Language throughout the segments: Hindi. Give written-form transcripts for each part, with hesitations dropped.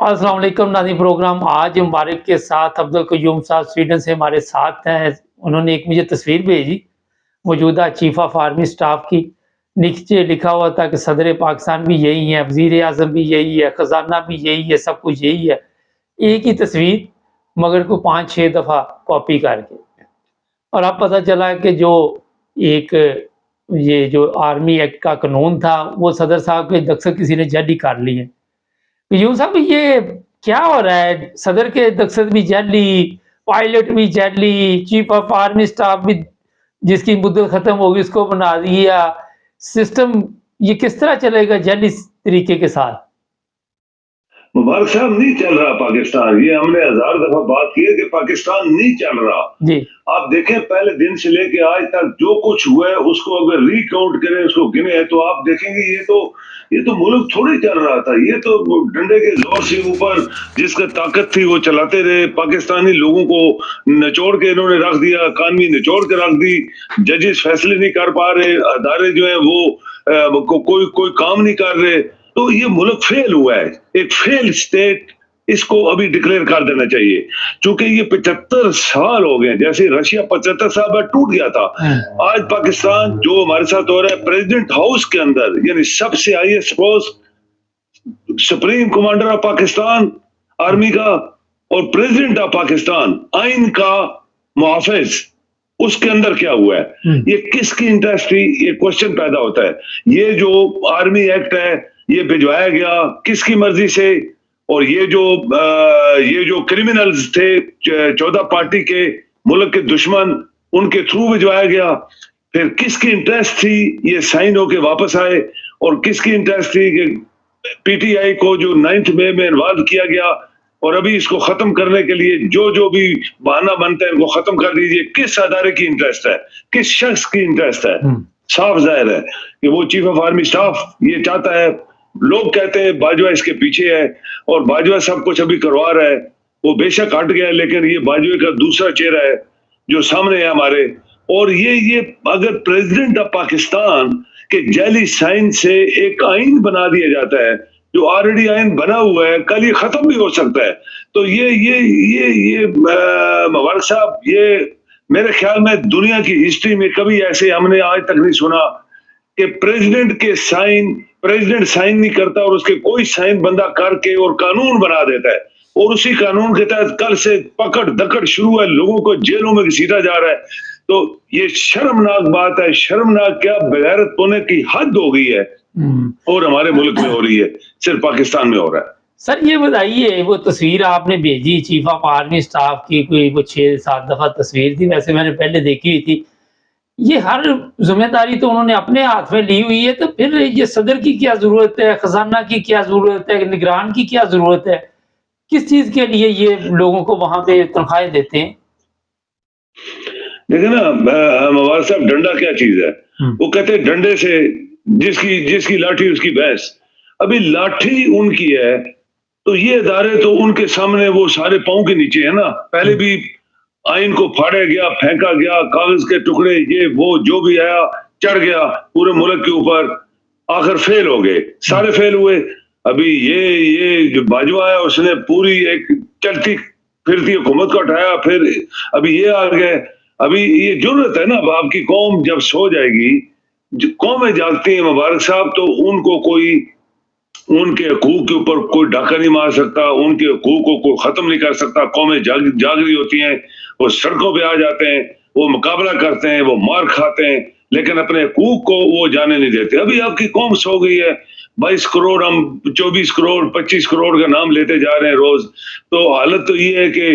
अस्सलाम वालेकुम नाज़रीन। प्रोग्राम आज मुबारक के साथ अब्दुल क़य्यूम साहब स्वीडन से हमारे साथ हैं। उन्होंने एक मुझे तस्वीर भेजी मौजूदा चीफ ऑफ आर्मी स्टाफ की। नीचे लिखा हुआ था कि सदर पाकिस्तान भी यही है, वज़ीर आज़म भी यही है, ख़जाना भी यही है, सब कुछ यही है। एक ही तस्वीर मगर को 5-6 दफ़ा कॉपी करके। और अब पता चला कि जो एक ये जो आर्मी एक्ट का कानून था वो सदर साहब के दस्तखत किसी ने जाली कर ली है। यूँ साहब ये क्या हो रहा है? सदर के दस्तखत भी जाली, पायलट भी जाली, चीफ ऑफ आर्मी स्टाफ भी जिसकी मुद्दत खत्म होगी उसको बना दिया। सिस्टम ये किस तरह चलेगा जाली तरीके के साथ? मुबारक साहब, नहीं चल रहा पाकिस्तान। ये हमने हजार दफा बात की है कि पाकिस्तान नहीं चल रहा। जी। आप देखें पहले दिन से लेके आज तक जो कुछ हुआ है उसको अगर रिकाउंट करें, उसको गिने तो आप देखेंगे ये तो मुल्क थोड़ी चल रहा था। ये तो डंडे के जोर से ऊपर जिसका ताकत थी वो चलाते रहे। पाकिस्तानी लोगों को निचोड़ के इन्होंने रख दिया, इकानमी निचोड़ के रख दी। जजेस फैसले नहीं कर पा रहे, अदारे जो है वो कोई काम नहीं कर रहे। तो ये मुल्क फेल हुआ है, एक फेल स्टेट। इसको अभी डिक्लेयर कर देना चाहिए, क्योंकि ये 75 साल हो गए। जैसे रशिया 75 साल बाद टूट गया था, आज पाकिस्तान जो हमारे साथ हो रहा है प्रेसिडेंट हाउस के अंदर, यानी सबसे highest post supreme commander of Pakistan army का और प्रेसिडेंट ऑफ पाकिस्तान आइन का मुहाफिज, उसके अंदर क्या हुआ है? ये किसकी इंटरेस्ट थी? ये क्वेश्चन पैदा होता है। ये जो आर्मी एक्ट है ये भिजवाया गया किसकी मर्जी से? और ये जो क्रिमिनल्स थे 14 पार्टी के मुल्क के दुश्मन, उनके थ्रू भिजवाया गया। फिर किसकी इंटरेस्ट थी ये साइन होके वापस आए? और किसकी इंटरेस्ट थी कि पीटीआई को जो 9 मई में इन्वॉल्व किया गया और अभी इसको खत्म करने के लिए जो भी बहाना बनता है इनको खत्म कर दीजिए। किस अदारे की इंटरेस्ट है? किस शख्स की इंटरेस्ट है? साफ जाहिर है कि वो चीफ ऑफ आर्मी स्टाफ ये चाहता है। लोग कहते हैं बाजवा इसके पीछे है और बाजवा सब कुछ अभी करवा रहा है। वो बेशक हट गया, लेकिन ये बाजवे का दूसरा चेहरा है जो सामने है हमारे। और ये अगर प्रेसिडेंट ऑफ पाकिस्तान के जाली साइन से एक आइन बना दिया जाता है, जो ऑलरेडी आइन बना हुआ है, कल ये खत्म भी हो सकता है। तो ये मुबारक साहब, ये मेरे ख्याल में दुनिया की हिस्ट्री में कभी ऐसे हमने आज तक नहीं सुना कि प्रेसिडेंट साइन नहीं करता और उसके कोई साइन बंदा करके और कानून बना देता है, और उसी कानून के तहत कल से पकड़ दकड़ शुरू है, लोगों को जेलों में घसीटा जा रहा है। तो ये शर्मनाक बात है। शर्मनाक क्या, बेगैरत होने की हद हो गई है और हमारे मुल्क में हो रही है, सिर्फ पाकिस्तान में हो रहा है। सर ये बताइए, वो तस्वीर आपने भेजी चीफ ऑफ आर्मी स्टाफ की, कोई वो 6-7 दफा तस्वीर थी, वैसे मैंने पहले देखी हुई थी। ये हर जिम्मेदारी तो उन्होंने अपने हाथ में ली हुई है, तो फिर ये सदर की क्या जरूरत है, खजाना की क्या जरूरत है, निगरान की क्या जरूरत है? किस चीज के लिए ये लोगों को वहां पे तनख्वाहें देते हैं? देखिए ना मुबारक साहब, डंडा क्या चीज है? वो कहते हैं डंडे से जिसकी लाठी उसकी भैंस। अभी लाठी उनकी है तो ये अदारे तो उनके सामने वो सारे पांव के नीचे है ना। पहले भी आइन को फाड़ा गया, फेंका गया, कागज के टुकड़े ये वो जो भी आया चढ़ गया पूरे मुल्क के ऊपर, आखिर फेल हो गए, सारे फेल हुए। अभी ये जो बाजवा है उसने पूरी एक चलती फिरती हुकूमत को उठाया, फिर अभी ये आ गए। अभी ये जरूरत है ना, अब आपकी कौम जब सो जाएगी, कौमें जागती हैं मुबारक साहब, तो उनको कोई उनके हकूक के ऊपर कोई डाका नहीं मार सकता, उनके हकूक को कोई खत्म नहीं कर सकता। कौमें जाग रही होती हैं, वो सड़कों पे आ जाते हैं, वो मुकाबला करते हैं, वो मार खाते हैं, लेकिन अपने हकूक को वो जाने नहीं देते। अभी आपकी कौम सो गई है। 22 करोड़, हम 24 करोड़ 25 करोड़ का नाम लेते जा रहे हैं रोज। तो हालत तो ये है कि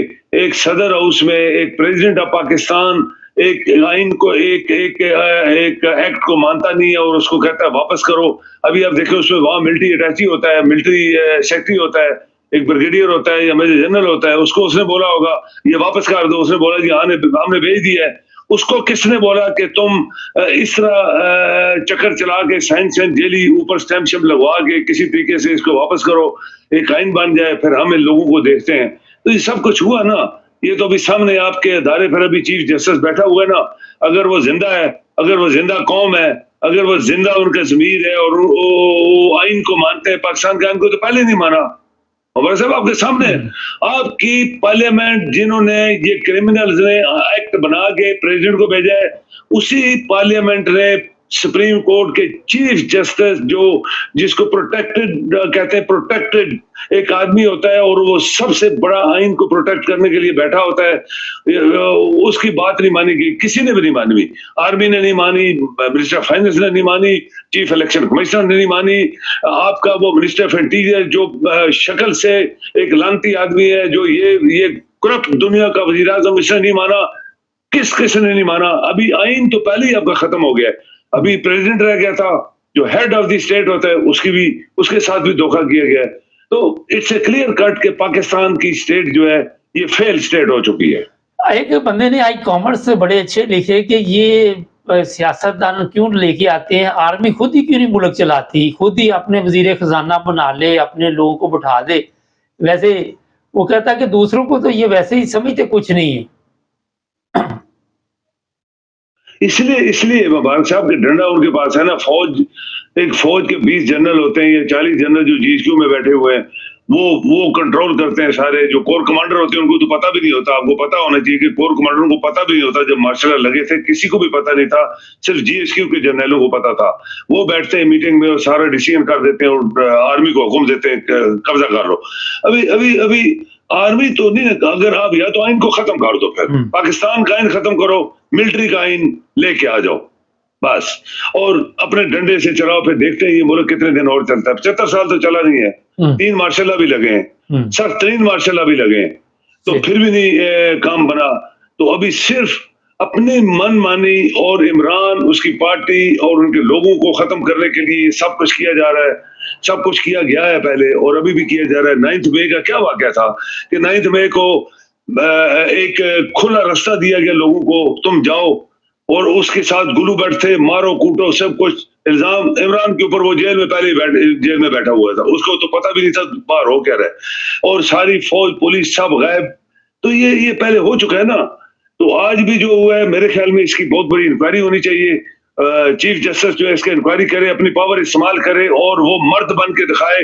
एक सदर हाउस में एक प्रेसिडेंट ऑफ पाकिस्तान एक आइन को एक एक्ट को मानता नहीं है और उसको कहता है वापस करो। अभी आप देखिए उसमें वहां मिलिट्री अटैची होता है, मिलिट्री सेक्रेटरी होता है, एक ब्रिगेडियर होता है या मेजर जनरल होता है। उसको उसने बोला होगा ये वापस कर दो, उसने बोला जी हमने भेज दिया है। उसको किसने बोला कि तुम इस तरह चक्कर चला के साइंस जेली ऊपर स्टैम्प शैम्प लगवा के किसी तरीके से इसको वापस करो, एक आइन बन जाए, फिर हम इन लोगों को देखते हैं। तो ये सब कुछ हुआ ना, ये तो अभी सामने आपके अदारे पर अभी चीफ जस्टिस बैठा हुआ है ना। अगर वो जिंदा है, अगर वो जिंदा कौम है, अगर वो जिंदा उनका जमीर है और वो आइन को मानते हैं, पाकिस्तान के आइन को तो पहले नहीं माना। मुबारक साहब आपके सामने है। आपकी पार्लियामेंट जिन्होंने ये क्रिमिनल्स ने एक्ट बना के प्रेसिडेंट को भेजा है, उसी पार्लियामेंट ने सुप्रीम कोर्ट के चीफ जस्टिस जो जिसको प्रोटेक्टेड कहते हैं, प्रोटेक्टेड एक आदमी होता है और वो सबसे बड़ा आइन को प्रोटेक्ट करने के लिए बैठा होता है, उसकी बात नहीं मानी गई, किसी ने भी नहीं मानी। आर्मी ने नहीं मानी, मिनिस्टर ऑफ फाइनेंस ने नहीं मानी, चीफ इलेक्शन कमिश्नर ने नहीं मानी, आपका वो मिनिस्टर ऑफ इंटीरियर जो शक्ल से एक लानती आदमी है, जो ये करप्ट दुनिया का वजीर आजम, इसने नहीं माना। किसने नहीं माना? अभी आइन तो पहले ही आपका खत्म हो गया है, अभी प्रेसिडेंट रह गया था, जो हेड ऑफ द स्टेट होता है उसके साथ भी धोखा किया गया है। तो इट्स ए क्लियर कट कि पाकिस्तान की स्टेट जो है ये फेल स्टेट हो चुकी है। एक बंदे ने आई कॉमर्स से बड़े अच्छे लिखे कि ये सियासतदान क्यों लेके आते हैं, आर्मी खुद ही क्यों नहीं मुल्क चलाती, खुद ही अपने वजीर खजाना बना ले, अपने लोगों को बिठा दे। वैसे वो कहता है कि दूसरों को तो ये वैसे ही समझते कुछ नहीं है। इसलिए मुबारक साहब के डंडा उनके पास है ना। फौज के 20 जनरल होते हैं या 40 जनरल जो जीएसक्यू में बैठे हुए हैं, वो कंट्रोल करते हैं सारे। जो कोर कमांडर होते हैं उनको तो पता भी नहीं होता। आपको पता होना चाहिए कि कोर कमांडरों को पता भी नहीं होता। जब मार्शल लगे थे किसी को भी पता नहीं था, सिर्फ जीएसक्यू के जनरलों को पता था। वो बैठते हैं मीटिंग में और सारा डिसीजन कर देते हैं और आर्मी को हुक्म देते हैं कब्जा कर लो। अभी आर्मी तो नहीं, अगर आप या तो आइन को खत्म कर दो, फिर पाकिस्तान का आइन खत्म करो, मिलिट्री का आइन लेके आ जाओ बस, और अपने डंडे से चलाओ। फिर देखते हैं ये मुल्क कितने दिन और चलता है। 75 साल तो चला नहीं है, 3 मार्शल भी लगे हैं, सख्त 3 मार्शल भी लगे हैं, तो फिर भी नहीं काम बना। तो अभी सिर्फ अपनी मनमानी और इमरान, उसकी पार्टी और उनके लोगों को खत्म करने के लिए सब कुछ किया जा रहा है। सब कुछ किया गया है पहले और अभी भी किया जा रहा है। 9 मई का क्या वाकया था कि 9 मई को एक खुला रास्ता दिया गया लोगों को, तुम जाओ, और उसके साथ गुलू बैठते, मारो कूटो, सब कुछ। इल्जाम इमरान के ऊपर, वो जेल में बैठा हुआ था, उसको तो पता भी नहीं था बाहर हो क्या रहा है, और सारी फौज पुलिस सब गायब। तो ये पहले हो चुका है ना। तो आज भी जो हुआ है, मेरे ख्याल में इसकी बहुत बड़ी इंक्वायरी होनी चाहिए। चीफ जस्टिस जो है इसकी इंक्वायरी करे, अपनी पावर इस्तेमाल करे और वो मर्द बन के दिखाए,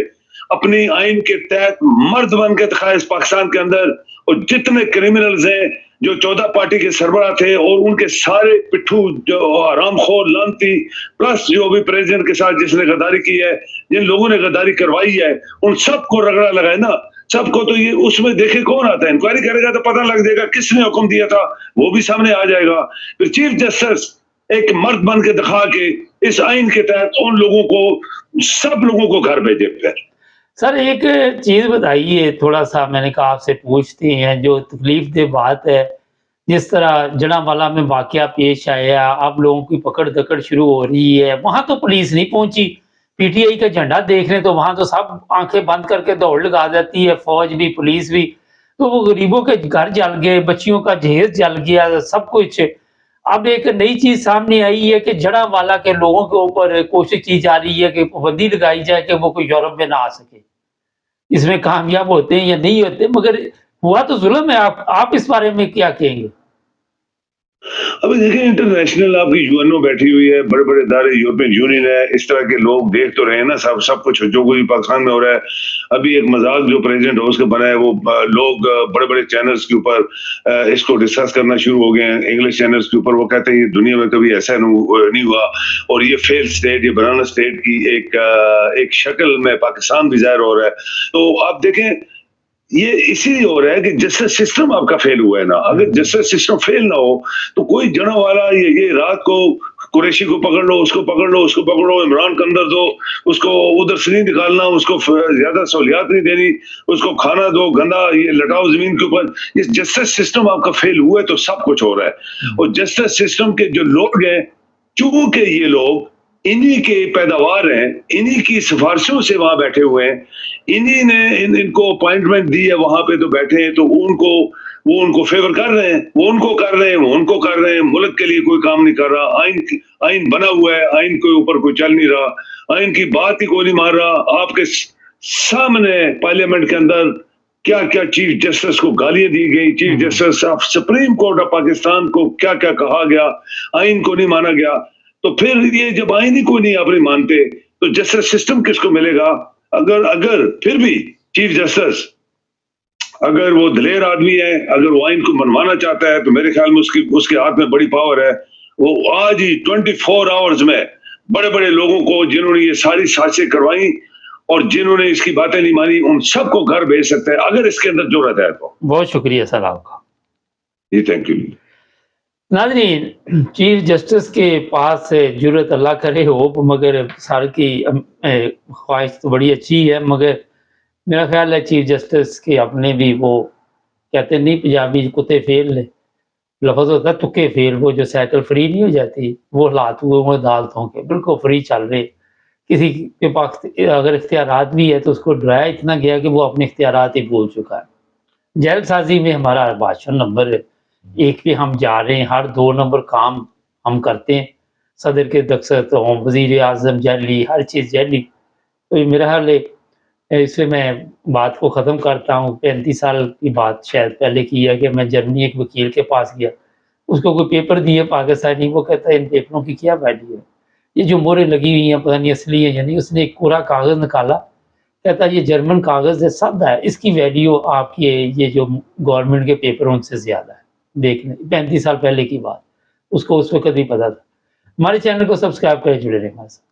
अपनी आइन के तहत मर्द बन के दिखाए इस पाकिस्तान के अंदर। और जितने क्रिमिनल्स हैं जो 14 पार्टी के सरबराह थे और उनके सारे पिट्ठू जो आरामखोर लानती, प्लस जो भी प्रेसिडेंट के साथ जिसने गद्दारी की है, जिन लोगों ने गद्दारी करवाई है, उन सबको रगड़ा लगाए ना, सबको। तो ये उसमें देखे कौन आता है, इंक्वायरी करेगा तो पता लग जाएगा किसने हुक्म दिया था, वो भी सामने आ जाएगा। फिर चीफ जस्टिस एक मर्द बन के दिखा के इस आइन के तहत उन लोगों को, सब लोगों को घर भेजे। फिर सर एक चीज बताइए, थोड़ा सा मैंने कहा आपसे पूछते हैं, जो तकलीफ दे बात है, जिस तरह जनावाला में वाकया पेश आया, अब लोगों की पकड़ दकड़ शुरू हो रही है, वहां तो पुलिस नहीं पहुंची, पीटीआई का झंडा देखने तो वहां तो सब आंखें बंद करके दौड़ लगा देती है, फौज भी पुलिस भी। तो वो गरीबों के घर जल गए, बच्चियों का जहेज जल गया, सब कुछ। अब एक नई चीज सामने आई है कि जड़ावाला के लोगों के ऊपर कोशिश की जा रही है कि पाबंदी लगाई जाए कि वो कोई यूरोप में ना आ सके। इसमें कामयाब होते हैं या नहीं होते, मगर हुआ तो जुल्म है। आप इस बारे में क्या कहेंगे? अभी देखिए, इंटरनेशनल आपकी यूएनओ बैठी हुई है, बड़े बड़े इदारे, यूरोपियन यूनियन है, इस तरह के लोग देख तो रहे हैं ना सब कुछ जो कुछ पाकिस्तान में हो रहा है। अभी एक मजाक जो प्रेसिडेंट हाउस का बना है, वो लोग बड़े बड़े चैनल्स के ऊपर इसको डिस्कस करना शुरू हो गए हैं, इंग्लिश चैनल्स के ऊपर। वो कहते हैं ये दुनिया में कभी ऐसा नहीं हुआ और ये फेल स्टेट, ये बनाना स्टेट की एक शक्ल में पाकिस्तान भी जाहिर हो रहा है। तो आप देखें, ये इसीलिए हो रहा है कि जस्टिस सिस्टम आपका फेल हुआ है ना। अगर जस्टिस सिस्टम फेल ना हो तो कोई जना वाला ये रात को कुरैशी को पकड़ लो, उसको पकड़ लो, उसको पकड़ो, इमरान को अंदर दो, उसको उधर से नहीं निकालना, उसको ज्यादा सहूलियात नहीं देनी, उसको खाना दो, गंदा ये लटाओ जमीन के ऊपर। ये जस्टिस सिस्टम आपका फेल हुआ है तो सब कुछ हो रहा है। और जस्टिस सिस्टम के जो लोग हैं, चूंकि ये लोग इन्हीं के पैदावार हैं, इन्हीं की सिफारिशों से वहां बैठे हुए हैं, इन्हीं ने इनको अपॉइंटमेंट दी है, वहां पे तो बैठे हैं, तो वो उनको फेवर कर रहे हैं, वो उनको कर रहे हैं। मुल्क के लिए कोई काम नहीं कर रहा। आइन बना हुआ है, आइन के ऊपर कोई चल नहीं रहा, आइन की बात ही कोई नहीं मान रहा। आपके सामने पार्लियामेंट के अंदर क्या क्या चीफ जस्टिस को गालियां दी गई, chief justice of supreme court of Pakistan को क्या क्या कहा गया, आइन को नहीं माना गया। तो फिर ये जब आइन ही कोई नहीं आप नहीं मानते तो जस्टिस सिस्टम किसको मिलेगा? अगर फिर भी चीफ जस्टिस अगर वो दलेर आदमी है, अगर वो आइन को मनवाना चाहता है तो मेरे ख्याल में उसके हाथ में बड़ी पावर है। वो आज ही 24 आवर्स में बड़े बड़े लोगों को, जिन्होंने ये सारी साजिशें करवाई और जिन्होंने इसकी बातें नहीं मानी, उन सबको घर भेज सकता है अगर इसके अंदर जुर्रत है तो। बहुत शुक्रिया सर आपका जी थैंक यू। नाज़रीन, चीफ जस्टिस के पास जुर्रत अल्लाह करे हो, मगर सर की ख्वाहिश तो बड़ी अच्छी है, मगर मेरा ख्याल है चीफ जस्टिस के अपने भी वो कहते नहीं पंजाबी कुत्ते फेल ले, लफ्ज़ होता है तुक्के फेल, वो जो साइकिल फ्री नहीं हो जाती, वो हालात हुए वो अदालतों के बिल्कुल फ्री चल रहे। किसी के पास अगर इख्तियारात भी है तो उसको डराया इतना गया कि वो अपने इख्तियारात ही भूल चुका है। जल्दसाजी में हमारा बादशाह नंबर 1 पे हम जा रहे हैं, हर 2 नंबर काम हम करते हैं, सदर के दख्सत हों, वज़ीर आज़म जाली, हर चीज़ जाली। तो ये मेरा हाल है, इससे मैं बात को ख़त्म करता हूँ। 35 साल की बात शायद पहले की है कि मैं जर्मनी एक वकील के पास गया, उसको कोई पेपर दिए पाकिस्तानी, वो कहता है इन पेपरों की क्या वैल्यू है, ये जो मोहरें लगी हुई हैं पता नहीं असली है या नहीं। उसने एक कोरा कागज़ निकाला, कहता है ये जर्मन कागज़ है, सादा है, इसकी वैल्यू आपके ये जो गवर्नमेंट के पेपर हैं उनसे ज़्यादा है। देख लें, 35 साल पहले की बात, उसको उस वक़्त ही पता था। हमारे चैनल को सब्सक्राइब करें, जुड़े रहें हमारे साथ।